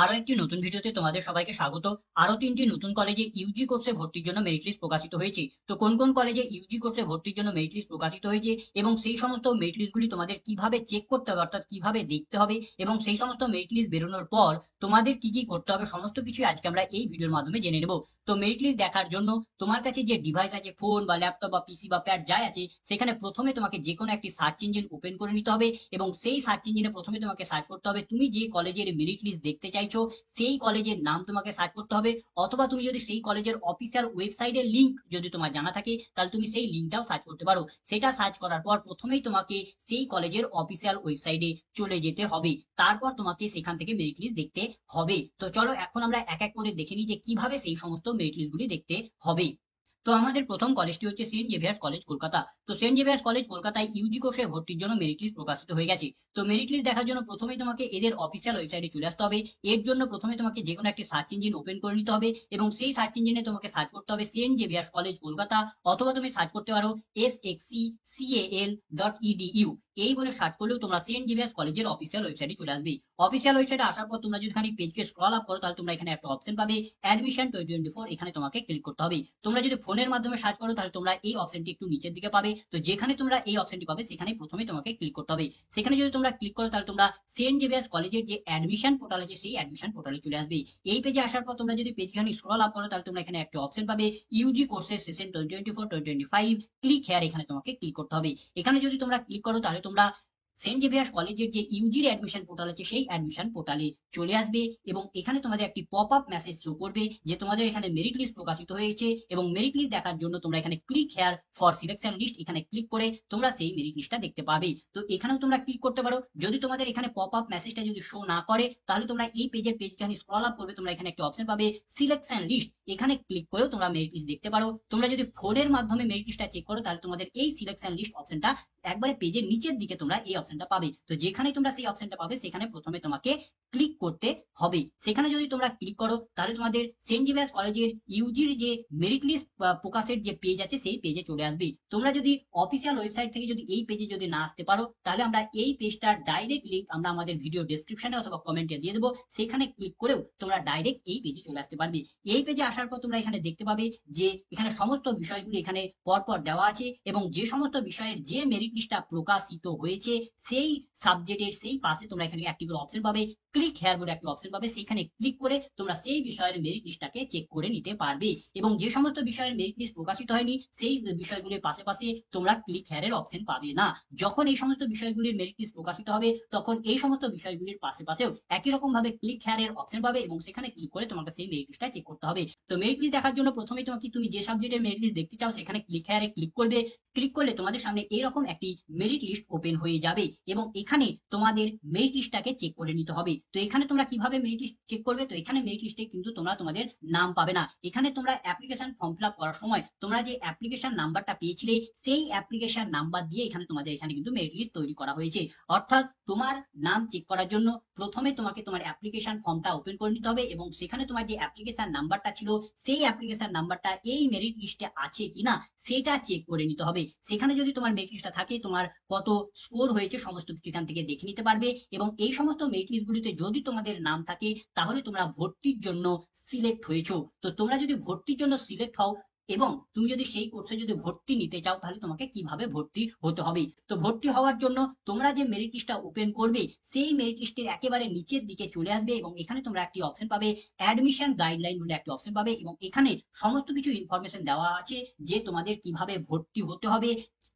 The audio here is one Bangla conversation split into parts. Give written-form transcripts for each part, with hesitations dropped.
আরো একটি নতুন ভিডিওতে তোমাদের সবাইকে স্বাগত। আরো তিনটি নতুন কলেজে ইউজি কোর্সে ভর্তির জন্য মেরিট লিস্ট প্রকাশিত হয়েছে। তো কোন কোন কলেজে ইউজি কোর্সে ভর্তির জন্য মেরিট লিস্ট প্রকাশিত হয়েছে এবং সেই সমস্ত মেরিট লিস্টগুলি তোমাদের কিভাবে চেক করতে হবে, অর্থাৎ কিভাবে দেখতে হবে, এবং সেই সমস্ত মেরিট লিস্ট বেরোনোর পর তোমাদের কি কি করতে হবে, সমস্ত কিছু আজকে আমরা এই ভিডিওর মাধ্যমে জেনে নেব। তো মেরিট লিস্ট দেখার জন্য তোমার কাছে যে ডিভাইস আছে, ফোন বা ল্যাপটপ বা পিসি বা প্যাড যাই আছে, সেখানে প্রথমে তোমাকে যে কোনো একটি সার্চ ইঞ্জিন ওপেন করে নিতে হবে এবং সেই সার্চ ইঞ্জিনে প্রথমে তোমাকে সার্চ করতে হবে তুমি যে কলেজের মেরিট লিস্ট দেখতে চাইছো সেই কলেজের নাম তোমাকে সার্চ করতে হবে। অথবা তুমি যদি সেই কলেজের অফিসিয়াল ওয়েবসাইটের লিংক যদি তোমার জানা থাকে তাহলে তুমি সেই লিংকটাও সার্চ করতে পারো। সেটা সার্চ করার পর প্রথমেই তোমাকে সেই কলেজের অফিসিয়াল ওয়েবসাইটে চলে যেতে হবে। তারপর তোমাকে সেখান থেকে মেরিট লিস্ট দেখতে হবে। তো চলো এখন আমরা এক এক করে দেখে নিই যে কিভাবে সেই সমস্ত মেরিট লিস্টগুলি দেখতে হবে। তো আমাদের প্রথম কলেজটি হচ্ছে সেন্ট জেভিয়ার্স কলেজ কলকাতা। তো সেন্ট জেভিয়ার্স কলেজ কলকাতায় ইউজি কোর্সে ভর্তির জন্য মেরিট লিস্ট প্রকাশিত হয়ে গেছে। তো মেরিট লিস্ট দেখার জন্য প্রথমেই তোমাকে এদের অফিসিয়াল ওয়েবসাইটে চলে আসতে হবে। এর জন্য প্রথমে তোমাকে যে কোনো একটি সার্চ ইঞ্জিন ওপেন করে নিতে হবে এবং সেই সার্চ ইঞ্জিনে তোমাকে সার্চ করতে হবে সেন্ট জেভিয়ার্স কলেজ কলকাতা, অথবা তুমি সার্চ করতে পারো sxccal.edu। এই বলে সার্চ করলেও তোমরা সেন্ট জেভিয়ার্স কলেজের অফিসিয়াল ওয়েবসাইটে চলে আসবে। অফিসিয়াল ওয়েবসাইটে আসার পর তোমরা যদি খানিক পেজকে স্ক্রল আপ করো তাহলে তোমরা এখানে একটা অপশন পাবে অ্যাডমিশন 2024। এখানে তোমাকে ক্লিক করতে হবে। তোমরা যদি ফোনের মাধ্যমে সার্চ করো তাহলে তোমরা এই অপশনটি একটু নিচের দিকে পাবে। তো যেখানে তোমরা এই অপশনটি পাবে সেখানে প্রথমে তোমাকে ক্লিক করতে হবে। সেখানে যদি তোমরা ক্লিক করো তাহলে তোমরা সেন্ট জেভিয়ার্স কলেজের যে অ্যাডমিশন পোর্টাল আছে সেই অ্যাডমিশন পোর্টালে চলে আসবে। এই পেজে আসার পর তোমরা যদি পেজখানি স্ক্রল আপ করো তাহলে তোমরা এখানে একটা অপশন পাবে UG courses session 2024-2025 click here. এখানে তোমাকে ক্লিক করতে হবে। এখানে যদি তোমরা ক্লিক করো তাহলে তোমরা সেন্ট জেভিয়ার্স কলেজের যে ইউজির অ্যাডমিশন পোর্টাল আছে সেই অ্যাডমিশন পোর্টালে চলে আসবে এবং এখানে তোমাদের একটি পপ আপ মেসেজ শো করবে যে তোমাদের এখানে মেরিট লিস্ট প্রকাশিত হয়েছে এবং মেরিট লিস্ট দেখার জন্য তোমরা এখানে click here for selection list এখানে ক্লিক করে তোমরা সেই মেরিট লিস্টটা দেখতে পাবে। তো এখানেও তোমরা ক্লিক করতে পারো। যদি তোমাদের এখানে পপ আপ মেসেজটা যদি শো না করে তাহলে তোমরা এই পেজের পেজখানি স্ক্রল আপ করবে, তোমরা এখানে একটা অপশন পাবে সিলেকশন লিস্ট। এখানে ক্লিক করেও তোমরা মেরিট লিস্ট দেখতে পারো। তোমরা যদি ফোনের মাধ্যমে মেরিট লিস্টটা চেক করো তাহলে তোমাদের এই সিলেকশন লিস্ট অপশনটা একবারে পেজের নিচের দিকে তোমরা এই অপশনটা পাবে। তো যেখানে তোমরা সেই অপশনটা পাবে সেখানে প্রথমে তোমাকে ক্লিক করতে হবে। সেখানে যদি তোমরা ক্লিক করো তাহলে তোমাদের সেন্ট জেভিয়ার্স কলেজের ইউজির যে মেরিট লিস্ট প্রকাশের যে পেজ আছে সেই পেজে চলে আসবে। তোমরা যদি অফিসিয়াল ওয়েবসাইট থেকে যদি এই পেজে যদি না আসতে পারো তাহলে আমরা এই পেজটার ডাইরেক্ট লিংক আমরা আমাদের ভিডিও ডেসক্রিপশনে অথবা কমেন্টে দিয়ে দেবো। সেখানে ক্লিক করেও তোমরা ডাইরেক্ট এই পেজে চলে আসতে পারবে। এই পেজে আসার পর তোমরা এখানে দেখতে পাবে যে এখানে সমস্ত বিষয়গুলি এখানে পরপর দেওয়া আছে এবং যে সমস্ত বিষয়ের যে মেরিট লিস্টটা প্রকাশিত হয়েছে সেই সাবজেক্টের সেই পাশে তোমরা এখানে একটি করে অপশন পাবে ক্লিক হেয়ার বলে একটা অপশন পাবে। সেখানে ক্লিক করে তোমরা সেই বিষয়ের মেরিট লিস্টটাকে চেক করে নিতে পারবে এবং যে সমস্ত বিষয়ের মেরিট লিস্ট প্রকাশিত হয়নি সেই বিষয়গুলির পাশে পাশে তোমরা ক্লিক হেয়ারের অপশন পাবে না। যখন এই সমস্ত বিষয়গুলির মেরিট লিস্ট প্রকাশিত হবে তখন এই সমস্ত বিষয়গুলির পাশে পাশেও একই রকম ভাবে ক্লিক হেয়ারের অপশন পাবে এবং সেখানে ক্লিক করে তোমাকে সেই মেরিট লিস্টটা চেক করতে হবে। তো মেরিট লিস্ট দেখার জন্য প্রথমেই তোমাকে তুমি যে সাবজেক্টের মেরিট লিস্ট দেখতে চাও সেখানে ক্লিক হেয়ারে ক্লিক করবে। ক্লিক করলে তোমাদের সামনে এরকম একটি মেরিট লিস্ট ওপেন হয়ে যাবে এবং এখানে তোমাদের মেরিট লিস্টটাকে চেক করে নিতে হবে। তো এখানে তোমরা কিভাবে মেরিট লিস্ট চেক করবে? তো এখানে মেরিট লিস্টে কিন্তু তোমরা তোমাদের নাম পাবে না। এখানে তোমরা অ্যাপ্লিকেশন ফর্ম ফিল আপ করার সময় তোমরা যে অ্যাপ্লিকেশন নাম্বারটা পেয়েছিলে সেই অ্যাপ্লিকেশন নাম্বার দিয়ে এখানে তোমাদের এখানে কিন্তু মেরিট লিস্ট তৈরি করা হয়েছে। অর্থাৎ তোমার নাম চেক করার জন্য প্রথমে তোমাকে তোমার অ্যাপ্লিকেশন ফর্মটা ওপেন করে নিতে হবে এবং সেখানে তোমার যে অ্যাপ্লিকেশন নাম্বারটা ছিল সেই অ্যাপ্লিকেশন নাম্বারটা এই মেরিট লিস্টে আছে কিনা সেটা চেক করে নিতে হবে। সেখানে যদি তোমার মেরিট লিস্টটা থাকে তোমার কত স্কোর হয়েছে সমস্ত কিছু এখান থেকে দেখে নিতে পারবে এবং এই সমস্ত মেরিট লিস্টগুলিতে যদি তোমাদের নাম থাকে তাহলে তোমরা ভর্তির জন্য সিলেক্ট হয়েছো। তো তোমরা যদি ভর্তির জন্য সিলেক্ট হও এবং তুমি যদি সেই কোর্সে যদি ভর্তি নিতে চাও তাহলে তোমাকে কিভাবে ভর্তি হতে হবে? তো ভর্তি হওয়ার জন্য তোমরা যে মেরিট লিস্টটা ওপেন করবে সেই মেরিট লিস্টের একেবারে নিচের দিকে চলে আসবে এবং এখানে তোমরা একটি অপশন পাবে অ্যাডমিশন গাইডলাইন বলে একটি অপশন পাবে এবং এখানে সমস্ত কিছু ইনফরমেশন দেওয়া আছে যে তোমাদের কিভাবে ভর্তি হতে হবে,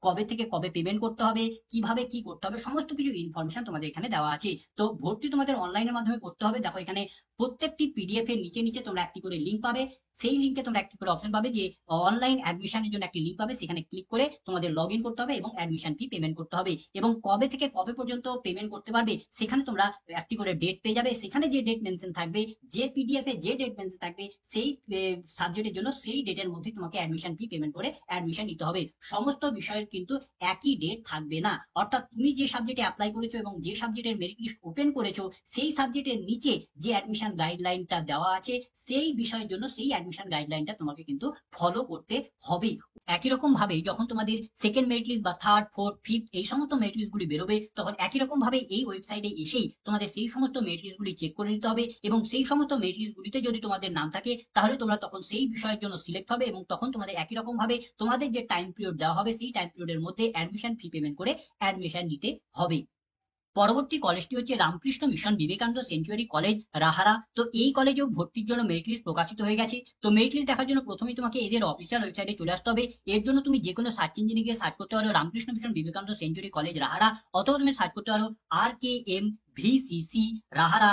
কবে থেকে কবে পেমেন্ট করতে হবে, কিভাবে কি করতে হবে, সমস্ত কিছু ইনফরমেশন তোমাদের এখানে দেওয়া আছে। তো ভর্তি তোমাদের অনলাইনের মাধ্যমে করতে হবে। দেখো এখানে প্রত্যেকটি পিডিএফ এর নিচে নিচে তোমরা একটি করে লিঙ্ক পাবে। সেই লিঙ্কে তোমরা একটি করে অপশন পাবে যে অনলাইন অ্যাডমিশনের জন্য একটি লিঙ্ক পাবে। সেখানে ক্লিক করে তোমাদের লগ ইন করতে হবে এবং অ্যাডমিশন ফি পেমেন্ট করতে হবে এবং কবে থেকে কবে পর্যন্ত পেমেন্ট করতে পারবে সেখানে তোমরা একটি করে ডেট পেয়ে যাবে। সেখানে যে ডেট মেনশন থাকবে, যে পিডিএফ এ যে ডেট মেনশন থাকবে সেই সাবজেক্টের জন্য সেই ডেটের মধ্যে তোমাকে অ্যাডমিশন ফি পেমেন্ট করে অ্যাডমিশন নিতে হবে। সমস্ত বিষয়ের কিন্তু একই ডেট থাকবে না। অর্থাৎ তুমি যে সাবজেক্টে অ্যাপ্লাই করেছো এবং যে সাবজেক্টের মেরিট লিস্ট ওপেন করেছো সেই সাবজেক্টের নিচে যে অ্যাডমিশন গাইডলাইনটা দেওয়া আছে সেই বিষয়ের জন্য সেই অ্যাডমিশন গাইডলাইনটা তোমাকে কিন্তু ফলো ফলো করতে হবে। একই রকম ভাবে যখন তোমাদের সেকেন্ড মেরিট লিস্ট বা থার্ড, ফোর্থ, ফিফথ এই সমস্ত মেরিট লিস্ট গুলি বেরোবে, তখন একই রকম ভাবে এই ওয়েবসাইটে এসেই তোমাদের সেই সমস্ত মেরিট লিস্ট গুলি চেক করে নিতে হবে, এবং সেই সমস্ত মেরিট লিস্ট গুলিতে যদি তোমাদের নাম থাকে তাহলে তোমরা তখন সেই বিষয়ের জন্য সিলেক্ট হবে, এবং তখন তোমাদের একই রকম ভাবে তোমাদের যে টাইম পিরিয়ড দেওয়া হবে সেই টাইম পিরিয়ডের মধ্যে অ্যাডমিশন ফি পেমেন্ট করে অ্যাডমিশন নিতে হবে। পরবর্তী কলেজটি হচ্ছে Ramakrishna Mission Vivekananda Century College, Rahara. তো এই কলেজেও ভর্তির জন্য মেরিট লিস্ট প্রকাশিত হয়ে গেছে। তো মেরিট লিস্ট দেখার জন্য প্রথমেই তোমাকে এদের অফিসিয়াল ওয়েবসাইটে চলে আসতে হবে। এর জন্য তুমি যে কোনো সার্চ ইঞ্জিনে গিয়ে সার্চ করতে পারো Ramakrishna Mission Vivekananda Century College, Rahara, অথবা তুমি সার্চ করতে পারো RKMVCC রাহারা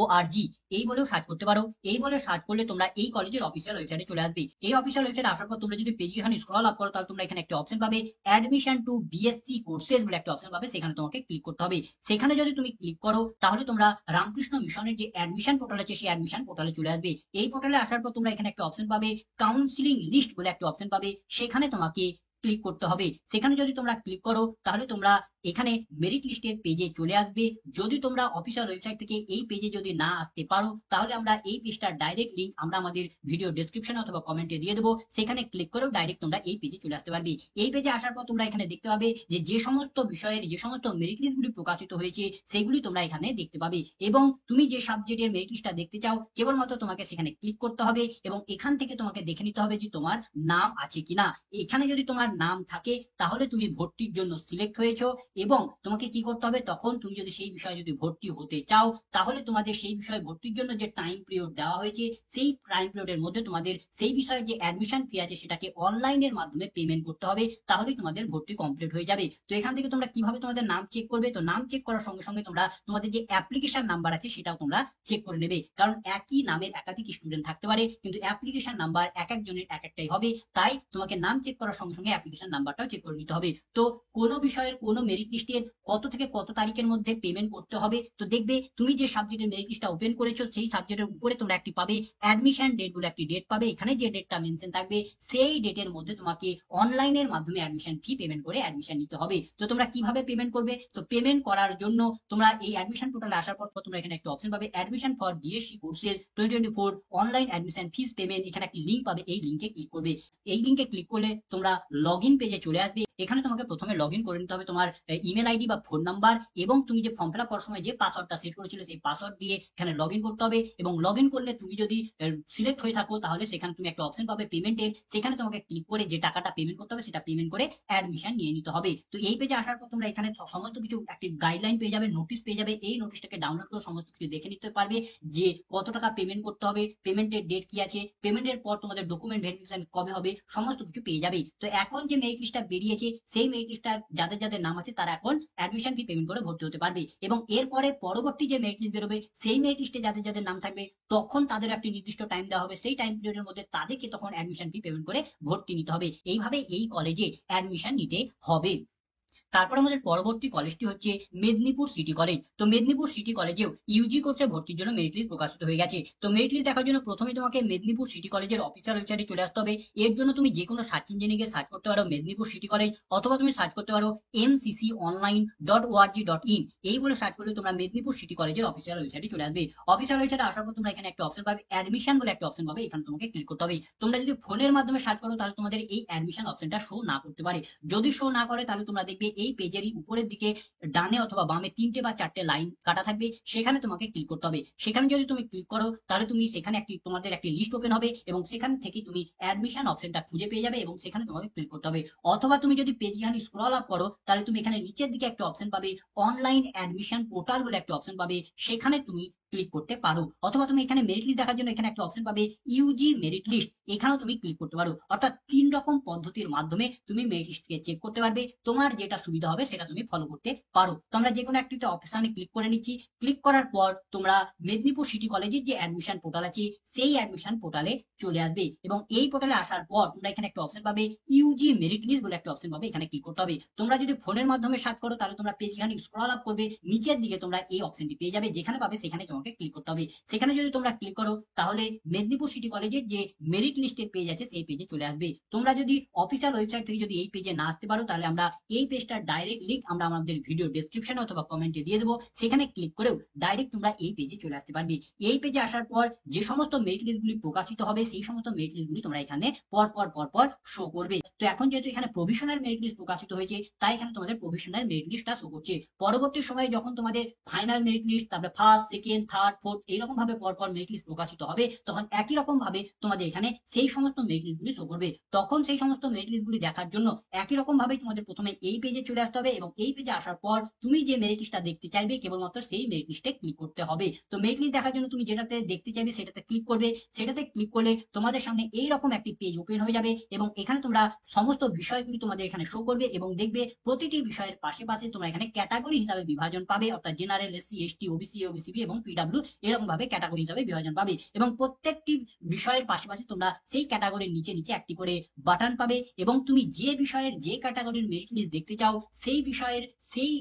.org এই বলেও সার্চ করতে পারো। এই বলে সার্চ করলে তোমরা এই কলেজের অফিসিয়াল ওয়েবসাইটে চলে আসবে। এই অফিসিয়াল ওয়েবসাইটে আসার পর তোমরা যদি পেজ এখানে স্ক্রল আপ করো তাহলে তোমরা এখানে একটা অপশন পাবে অ্যাডমিশন টু বিএসসি কোর্সেস বলে একটা অপশন পাবে, সেখানে তোমাকে ক্লিক করতে হবে। সেখানে যদি তুমি ক্লিক করো তাহলে তোমরা রামকৃষ্ণ মিশনের যে অ্যাডমিশন পোর্টাল আছে সেই অ্যাডমিশন পোর্টালে চলে আসবে। এই পোর্টালে আসার পর তোমরা এখানে একটা অপশন পাবে কাউন্সিলিং লিস্ট বলে একটা অপশন পাবে, সেখানে তোমাকে ক্লিক করতে হবে। সেখানে যদি তোমরা ক্লিক করো তাহলে তোমরা এখানে মেরিট লিস্টের পেজে চলে আসবে। যদি তোমরা অফিসিয়াল ওয়েবসাইট থেকে এই পেজে যদি না আসতে পারো তাহলে আমরা এই পেজটার ডাইরেক্ট লিংক আমরা আমাদের ভিডিও ডেসক্রিপশনে অথবা কমেন্টে দিয়ে দেবো, সেখানে ক্লিক করেও ডাইরেক্ট তোমরা এই পেজে চলে আসতে পারবে। এই পেজে আসার পর তোমরা এখানে দেখতে পাবে যে সমস্ত বিষয়ের যে সমস্ত মেরিট লিস্টগুলি প্রকাশিত হয়েছে সেগুলি তোমরা এখানে দেখতে পাবে, এবং তুমি যে সাবজেক্টের মেরিট লিস্টটা দেখতে চাও কেবলমাত্র তোমাকে সেখানে ক্লিক করতে হবে, এবং এখান থেকে তোমাকে দেখে নিতে হবে যে তোমার নাম আছে কিনা। এখানে যদি তোমার নাম থাকে তাহলে তুমি ভর্তির জন্য সিলেক্ট হয়েছো, এবং তোমাকে কি করতে হবে তখন তুমি যদি সেই বিষয়ে যদি ভর্তি হতে চাও তাহলে তোমাদের সেই বিষয়ে ভর্তির জন্য যে টাইম পিরিয়ড দেওয়া হয়েছে সেই টাইম পিরিয়ডের মধ্যে তোমাদের সেই বিষয়ের যে অ্যাডমিশন ফি আছে সেটাকে অনলাইনের মাধ্যমে পেমেন্ট করতে হবে, তাহলেই তোমাদের ভর্তি কমপ্লিট হয়ে যাবে। তো এখান থেকে তোমরা কিভাবে তোমাদের নাম চেক করবে, তো নাম চেক করার সঙ্গে সঙ্গে তোমরা তোমাদের যে অ্যাপ্লিকেশন নাম্বার আছে সেটাও তোমরা চেক করে নেবে, কারণ একই নামের একাধিক স্টুডেন্ট থাকতে পারে কিন্তু অ্যাপ্লিকেশন নাম্বার এক একজনের এক একটাই হবে, তাই তোমাকে নাম চেক করার সঙ্গে সঙ্গে অ্যাপ্লিকেশন নাম্বারটাও চেক করে নিতে হবে। তো কোনো বিষয়ের কোনো মেরিট লিস্টের কত থেকে কত তারিখের মধ্যে পেমেন্ট করতে হবে, তো দেখবে তুমি যে সাবজেক্টের মেরিট লিস্টটা ওপেন করেছো সেই সাবজেক্টের উপরে তোমরা একটি পাবে অ্যাডমিশন ডেট বলে একটি ডেট পাবে, এখানে যে ডেটটা মেনশন থাকবে সেই ডেটের মধ্যে তোমাকে অনলাইনের মাধ্যমে অ্যাডমিশন ফি পেমেন্ট করে অ্যাডমিশন নিতে হবে। তো তোমরা কিভাবে পেমেন্ট করবে, তো পেমেন্ট করার জন্য তোমরা এই অ্যাডমিশন পোর্টালে আসার পর তোমরা এখানে একটা অপশন পাবে admission for BSc courses 2024 online admission fees payment, এখানে একটি লিংক পাবে, এই লিংকে ক্লিক করবে। এই লিংকে ক্লিক করলে তোমরা লগ ইন পেজে চলে আসবে। এখানে তোমাকে প্রথমে লগ ইন করে নিতে হবে তোমার ইমেল আইডি বা ফোন নাম্বার, এবং তুমি যে ফর্ম ফিল আপ করার সময় যে পাসওয়ার্ডটা সেট করেছিলে সেই পাসওয়ার্ড দিয়ে এখানে লগ ইন করতে হবে, এবং লগ ইন করলে তুমি যদি সিলেক্ট হয়ে থাকো তাহলে সেখানে তুমি একটা অপশন পাবে পেমেন্টের, সেখানে তোমাকে ক্লিক করে যে টাকাটা পেমেন্ট করতে হবে সেটা পেমেন্ট করে অ্যাডমিশন নিয়ে নিতে হবে। তো এই পেজে আসার পর তোমরা এখানে সমস্ত কিছু একটি গাইডলাইন পেয়ে যাবে, নোটিশ পেয়ে যাবে, এই নোটিশটাকে ডাউনলোড করে সমস্ত কিছু দেখে নিতে পারবে যে কত টাকা পেমেন্ট করতে হবে, পেমেন্টের ডেট কি আছে, পেমেন্টের পর তোমাদের ডকুমেন্ট ভেরিফিকেশন কবে হবে, সমস্ত কিছু পেয়ে যাবে। তো এখন যে মেরিট লিস্টটা বেরিয়েছে সেই মেরিট লিস্টটা যাদের যাদের নাম আছে তারা এখন অ্যাডমিশন ফি পেমেন্ট করে ভর্তি হতে পারবে, এবং এরপরে পরবর্তী যে মেরিট লিস্ট বেরোবে সেই মেরিট লিস্টে যাদের যাদের নাম থাকবে তখন তাদের একটি নির্দিষ্ট টাইম দেওয়া হবে, সেই টাইম পিরিয়ডের মধ্যে তাদেরকে তখন অ্যাডমিশন ফি পেমেন্ট করে ভর্তি নিতে হবে। এইভাবে এই কলেজে অ্যাডমিশন নিতে হবে। তারপর আমাদের পরবর্তী কলেজটি হচ্ছে মেদিনীপুর সিটি কলেজ। তো মেদিনীপুর সিটি কলেজেও ইউজি কোর্সে ভর্তির জন্য মেরিট লিস্ট প্রকাশিত হয়ে গেছে। তো মেরিট লিস্ট দেখার জন্য প্রথমে তোমাকে মেদিনীপুর সিটি কলেজের অফিসিয়াল ওয়েবসাইটে চলে আসতে হবে। এর জন্য তুমি যে কোনো সার্চ ইঞ্জিনে গিয়ে সার্চ করতে পারো মেদিনীপুর সিটি কলেজ, অথবা তুমি সার্চ করতে পারো mcconline.org.in এই বলে সার্চ করলে তোমরা মেদিনীপুর সিটি কলেজের অফিসিয়াল ওয়েবসাইটে চলে আসবে। অফিসিয়াল ওয়েবসাইটে আসার পর তোমরা এখানে একটা অপশন পাবে অ্যাডমিশন বলে একটা অপশন পাবে, এখানে তোমাকে ক্লিক করতে হবে। তোমরা যদি ফোনের মাধ্যমে সার্চ করো তাহলে তোমাদের এই অ্যাডমিশন অপশনটা শো না করতে পারে। যদি শো না করে তাহলে তোমরা দেখবে এই পেজেরই উপরে দিকে ডানে অথবা বামে 3টে বা 4টে লাইন কাটা থাকবে, সেখানে তোমাকে ক্লিক করতে হবে। সেখানে যদি তুমি ক্লিক করো তাহলে তুমি সেখানে তোমাদের একটি লিস্ট ওপেন হবে, এবং সেখান থেকে তুমি অ্যাডমিশন অপশনটা খুঁজে পেয়ে যাবে এবং সেখানে তোমাকে ক্লিক করতে হবে। অথবা তুমি যদি পেজ খানি স্ক্রল আপ করো তাহলে তুমি এখানে নিচের দিকে একটা অপশন পাবে অনলাইন অ্যাডমিশন পোর্টাল বলে একটা অপশন পাবে, সেখানে তুমি ক্লিক করতে পারো। অথবা তুমি এখানে মেরিট লিস্ট দেখার জন্য এখানে একটা অপশন পাবে ইউজি মেরিট লিস্ট, এখানেও তুমি ক্লিক করতে পারো। অর্থাৎ 3 রকম পদ্ধতির মাধ্যমে তুমি মেরিট লিস্টকে চেক করতে পারবে, তোমার যেটা সুবিধা হবে সেটা তুমি ফলো করতে পারো। তো আমরা যে কোনো একটিতে অপশনে ক্লিক করে নিচ্ছি। ক্লিক করার পর তোমরা মেদিনীপুর সিটি কলেজের যে অ্যাডমিশন পোর্টাল আছে সেই অ্যাডমিশন পোর্টালে চলে আসবে, এবং এই পোর্টালে আসার পর তোমরা এখানে একটা অপশন পাবে ইউজি মেরিট লিস্ট বলে একটা অপশন পাবে, এখানে ক্লিক করতে হবে। তোমরা যদি ফোনের মাধ্যমে সার্চ করো তাহলে তোমরা পেজ এখানে স্ক্রল আপ করবে, নিচের দিকে তোমরা এই অপশনটি পেয়ে যাবে, যেখানে পাবে সেখানে তোমাকে তোমাকে ক্লিক করতে হবে। সেখানে যদি তোমরা ক্লিক করো তাহলে মেদিনীপুর সিটি কলেজের যে মেরিট লিস্টের পেজ আছে সেই পেজে চলে আসবে। তোমরা যদি অফিসিয়াল ওয়েবসাইট থেকে যদি এই পেজে না আসতে পারো তাহলে আমরা এই পেজটার ডাইরেক্ট লিংক আমরা আমাদের ভিডিও ডেসক্রিপশনে অথবা কমেন্টে দিয়ে দেবো, সেখানে ক্লিক করেও ডাইরেক্ট তোমরা এই পেজে চলে আসতে পারবে। এই পেজে আসার পর যে সমস্ত মেরিট লিস্টগুলি প্রকাশিত হবে সেই সমস্ত মেরিট লিস্টগুলি তোমরা এখানে পর পর শো করবে। তো এখন যেহেতু এখানে প্রভিশনাল মেরিট লিস্ট প্রকাশিত হয়েছে তাই এখানে তোমাদের প্রভিশনাল মেরিট লিস্টটা শো করছে। পরবর্তী সময়ে যখন তোমাদের ফাইনাল মেরিট লিস্ট, তারপরে ফার্স্ট, সেকেন্ড, থার্ড, ফোর্থ এইরকম ভাবে পরপর মেরিট লিস্ট প্রকাশিত হবে তখন একই রকম ভাবে তোমাদের এখানে সেই সমস্ত মেরিট লিস্টগুলি শো করবে। তখন সেই সমস্ত মেরিট লিস্টগুলি দেখার জন্য একই রকম ভাবে তোমাদের প্রথমে এই পেজে চলে আসতে হবে এবং এই পেজে আসার পর তুমি যে মেরিট লিস্টটা দেখতে চাইবে কেবলমাত্র সেই মেরিট লিস্টে ক্লিক করতে হবে। তো মেরিট লিস্ট দেখার জন্য তুমি যেটাতে দেখতে চাইবে সেটাতে ক্লিক করবে। সেটাতে ক্লিক করলে তোমাদের সামনে এইরকম একটি পেজ ওপেন হয়ে যাবে এবং এখানে তোমরা সমস্ত বিষয়গুলি তোমাদের এখানে শো করবে এবং দেখবে প্রতিটি বিষয়ের পাশে পাশে তোমরা এখানে ক্যাটাগরি হিসাবে বিভাজন পাবে, অর্থাৎ general, SC, ST, OBC, OBC B এবং পিডব্লিউ এরকম ভাবে ক্যাটাগরি হিসাবে বিভাজন পাবে এবং প্রত্যেকটি বিষয়ের পাশাপাশি তোমরা সেই ক্যাটাগরির নিচে নিচে একটি করে বাটন পাবে এবং তুমি যে বিষয়ের যে ক্যাটাগরির মেরিট লিস্ট দেখতে চাও সেই বিষয়ের সেই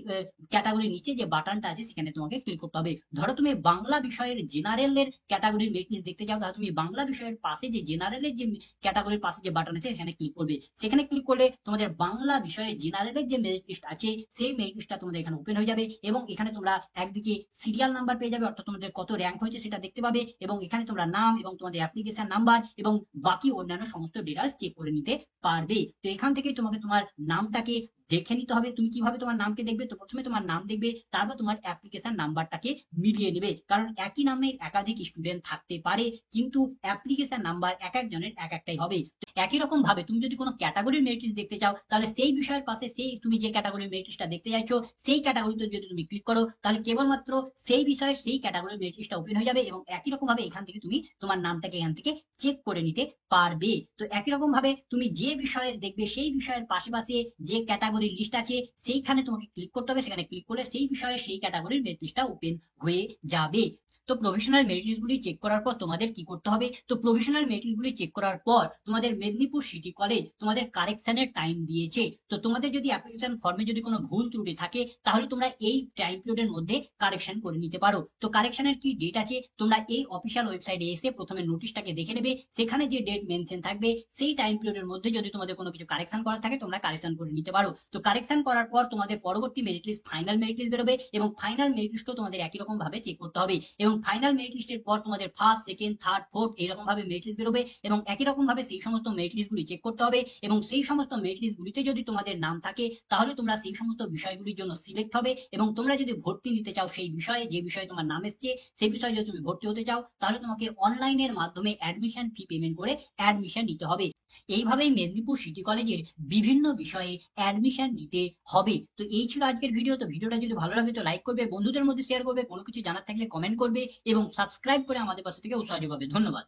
ক্যাটাগরির নিচে যে বাটনটা আছে সেখানে তোমাকে ক্লিক করতে হবে। ধরো তুমি বাংলা বিষয়ের জেনারেলের ক্যাটাগরির মেরিট লিস্ট দেখতে চাও তাহলে তুমি বাংলা বিষয়ের পাশে যে জেনারেলের যে ক্যাটাগরির পাশে যে বাটন আছে সেখানে ক্লিক করবে। সেখানে ক্লিক করলে তোমাদের বাংলা বিষয়ে জেনারেলের যে মেরিট লিস্ট আছে সেই মেরিট লিস্টটা তোমাদের এখানে ওপেন হয়ে যাবে এবং এখানে তোমরা একদিকে সিরিয়াল নাম্বার পেয়ে যাবে, অর্থাৎ তোমাদের কত র্যাঙ্ক হয়েছে সেটা দেখতে পাবে এবং এখানে তোমরা নাম এবং তোমাদের অ্যাপ্লিকেশন নাম্বার এবং বাকি অন্যান্য সমস্ত ডিটেইলস চেক করে নিতে পারবে। তো এখান থেকেই তোমাকে তোমার নামটাকে দেখে নিতে হবে। তুমি কিভাবে তোমার নামকে দেখবে? তো প্রথমে তোমার নাম দেখবে, তারপর তোমার অ্যাপ্লিকেশন নাম্বারটাকে মিলিয়ে নেবে, কারণ একই নামের একাধিক স্টুডেন্ট থাকতে পারে কিন্তু অ্যাপ্লিকেশন নাম্বার এক একজনের এক একটাই হবে। তো একই রকম ভাবে তুমি যদি কোনো ক্যাটাগরির মেরিট লিস্ট দেখতে চাও তাহলে সেই বিষয়ের পাশে সেই তুমি যে ক্যাটাগরির মেরিট লিস্টটা দেখতে চাইছো সেই ক্যাটাগরিতে যদি তুমি ক্লিক করো তাহলে কেবলমাত্র সেই বিষয়ের সেই ক্যাটাগরির মেরিট লিস্টটা ওপেন হয়ে যাবে এবং একই রকম ভাবে এখান থেকে তুমি তোমার নামটাকে এখান থেকে চেক করে নিতে পারবে। তো একই রকম ভাবে তুমি যে বিষয়ের দেখবে সেই বিষয়ের পাশে যে ক্যাটাগরির লিস্ট আছে সেইখানে তোমাকে ক্লিক করতে হবে। সেখানে ক্লিক করলে সেই বিষয়ে সেই ক্যাটাগরির মেরিট লিস্টটা ওপেন হয়ে যাবে। তো প্রভিশনাল মেরিট লিস্টগুলি চেক করার পর তোমাদের কি করতে হবে? তো প্রভিশনাল মেরিট লিস্টগুলি চেক করার পর তোমাদের মেদিনীপুর সিটি কলেজ তোমাদের কারেকশনের টাইম দিয়েছে। তো তোমাদের যদি অ্যাপ্লিকেশন ফর্মে যদি কোনো ভুল ত্রুটি থাকে তাহলে তোমরা এই টাইম পিরিয়ডের মধ্যে কারেকশন করে নিতে পারো। তো কারেকশনের কি ডেট আছে তোমরা এই অফিসিয়াল ওয়েবসাইটে এসে প্রথমে নোটিশটাকে দেখে নেবে। সেখানে যে ডেট মেনশন থাকবে সেই টাইম পিরিয়ডের মধ্যে যদি তোমাদের কোনো কিছু কারেকশন করার থাকে তোমরা কারেকশন করে নিতে পারো। তো কারেকশন করার পর তোমাদের পরবর্তী merit list final merit list বেরোবে এবং ফাইনাল মেরিট লিস্টও তোমাদের একই রকম ভাবে চেক করতে হবে এবং ফাইনাল মেরিট লিস্টের পর তোমাদের ফার্স্ট, সেকেন্ড, থার্ড, ফোর্থ এইরকম ভাবে মেরিট লিস্ট বেরোবে এবং একই রকম ভাবে সেই সমস্ত মেরিট লিস্টগুলি চেক করতে হবে এবং সেই সমস্ত মেরিট লিস্টগুলিতে যদি তোমাদের নাম থাকে তাহলে তোমরা সেই সমস্ত বিষয়গুলির জন্য সিলেক্ট হবে এবং তোমরা যদি ভর্তি নিতে চাও সেই বিষয়ে যে বিষয়ে তোমার নাম এসছে সেই বিষয়ে যদি তুমি ভর্তি হতে চাও তাহলে তোমাকে অনলাইনের মাধ্যমে অ্যাডমিশন ফি পেমেন্ট করে অ্যাডমিশন নিতে হবে। এইভাবেই মেদিনীপুর সিটি কলেজের বিভিন্ন বিষয়ে অ্যাডমিশন নিতে হবে। তো এই ছিল আজকের ভিডিও। তো ভিডিওটা যদি ভালো লাগে তো লাইক করবে, বন্ধুদের মধ্যে শেয়ার করবে, কোনো কিছু জানার থাকলে কমেন্ট করবে এবং সাবস্ক্রাইব করে আমাদের পাশে থেকে উৎসাহ যোগাবে। ধন্যবাদ।